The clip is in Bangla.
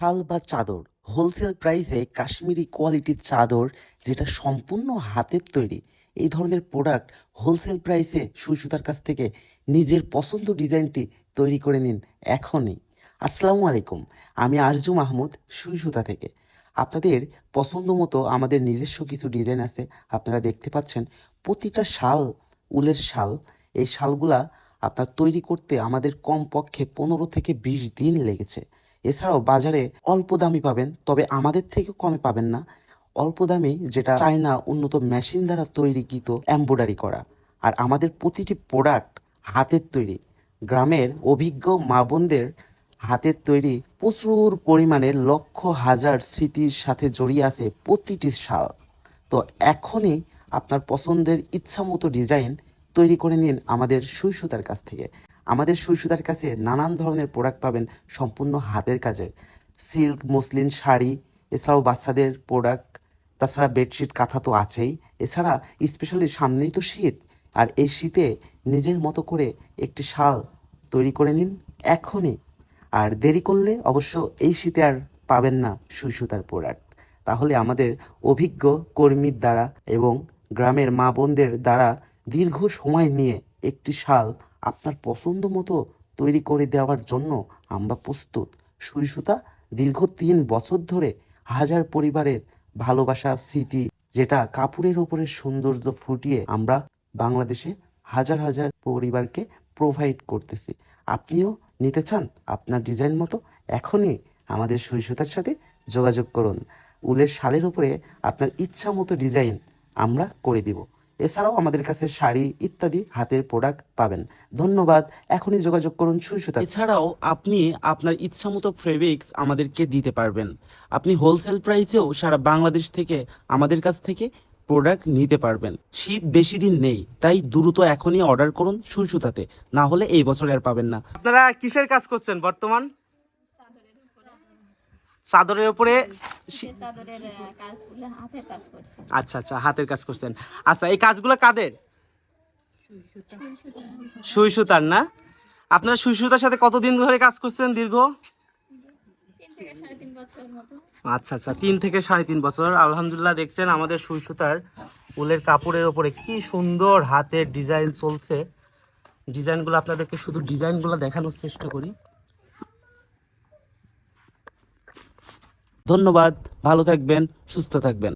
শাল বা চাদর হোলসেল প্রাইসে কাশ্মীরি কোয়ালিটির চাদর যেটা সম্পূর্ণ হাতের তৈরি। এই ধরনের প্রোডাক্ট হোলসেল প্রাইসে সুই সুতার কাছ থেকে নিজের পছন্দ ডিজাইনটি তৈরি করে নিন এখনই। আসসালামু আলাইকুম, আমি আরজু মাহমুদ সুই সুতা থেকে। আপনাদের পছন্দ মতো আমাদের নিজস্ব কিছু ডিজাইন আছে, আপনারা দেখতে পাচ্ছেন। প্রতিটা শাল উলের শাল, এই শালগুলা আপনার তৈরি করতে আমাদের কমপক্ষে 15 থেকে 20 দিন লেগেছে। এছাড়াও বাজারে অল্প দামি পাবেন, তবে আমাদের থেকে কমে পাবেন না। অল্প দামি যেটা চায়না উন্নত মেশিন দ্বারা তৈরিকৃত এমব্রয়ডারি করা। আর আমাদের প্রতিটি প্রোডাক্ট হাতের তৈরি, গ্রামের অভিজ্ঞ মা বোনদের হাতের তৈরি। প্রচুর পরিমাণে লক্ষ হাজার স্মৃতির সাথে জড়িয়ে আছে প্রতিটি শাল। তো এখনই আপনার পছন্দের ইচ্ছা মতো ডিজাইন তৈরি করে নিন আমাদের সুই সুতার কাছ থেকে। আমাদের সুই সুতার কাছে নানান ধরনের প্রোডাক্ট পাবেন সম্পূর্ণ হাতের কাজের। সিল্ক, মসলিন, শাড়ি, এছাড়াও বাচ্চাদের প্রোডাক্ট, তাছাড়া বেডশিট, কাঁথা তো আছেই। এছাড়া স্পেশালি সামনেই তো শীত, আর এই শীতে নিজের মতো করে একটি শাল তৈরি করে নিন এখনই। আর দেরি করলে অবশ্য এই শীতে আর পাবেন না সুই সুতার প্রোডাক্ট। তাহলে আমাদের অভিজ্ঞ কর্মীর দ্বারা এবং গ্রামের মা বোনদের দ্বারা দীর্ঘ সময় নিয়ে একটি শাল আপনার পছন্দ মতো তৈরি করে দেওয়ার জন্য আমরা প্রস্তুত। সুই সুতা দীর্ঘ 3 বছর ধরে হাজার পরিবারের ভালোবাসার স্মৃতি, যেটা কাপড়ের ওপরে সৌন্দর্য ফুটিয়ে আমরা বাংলাদেশে হাজার হাজার পরিবারকে প্রোভাইড করতেছি। আপনিও নিতে চান আপনার ডিজাইন মতো? এখনই আমাদের সুই সুতার সাথে যোগাযোগ করুন। উলের শালের উপরে আপনার ইচ্ছা মতো ডিজাইন আমরা করে দিব। এছাড়াও আমাদের কাছে শাড়ি ইত্যাদি হাতের প্রোডাক্ট পাবেন। ধন্যবাদ, এখনই যোগাযোগ করুন সুই সুতা। এছাড়াও আপনি আপনার ইচ্ছা মতো ফেব্রিক্স আমাদেরকে দিতে পারবেন। আপনি হোলসেল প্রাইসেও সারা বাংলাদেশ থেকে আমাদের কাছ থেকে প্রোডাক্ট নিতে পারবেন। শীত বেশি দিন নেই, তাই দ্রুত এখনই অর্ডার করুন সুই সুতাতে, না হলে এই বছর আর পাবেন না। আপনারা কিসের কাজ করছেন বর্তমান? চাদরের উপরে। চাদরের কাজগুলো হাতের কাজ করছে। আচ্ছা আচ্ছা, হাতের কাজ করছেন। আচ্ছা, এই কাজগুলো কাদের? সুই সুতার না? আপনারা সুই সুতার সাথে কতদিন ধরে কাজ করছেন? দীর্ঘ 3 থেকে 3.5 বছর মতো। আচ্ছা আচ্ছা, 3 থেকে 3.5 বছর। আলহামদুলিল্লাহ, দেখছেন আমাদের সুই সুতার উলের কাপড়ের ওপরে কি সুন্দর হাতের ডিজাইন চলছে। ডিজাইনগুলো আপনাদেরকে শুধু ডিজাইনগুলো দেখানোর চেষ্টা করি। ধন্যবাদ, ভালো থাকবেন, সুস্থ থাকবেন।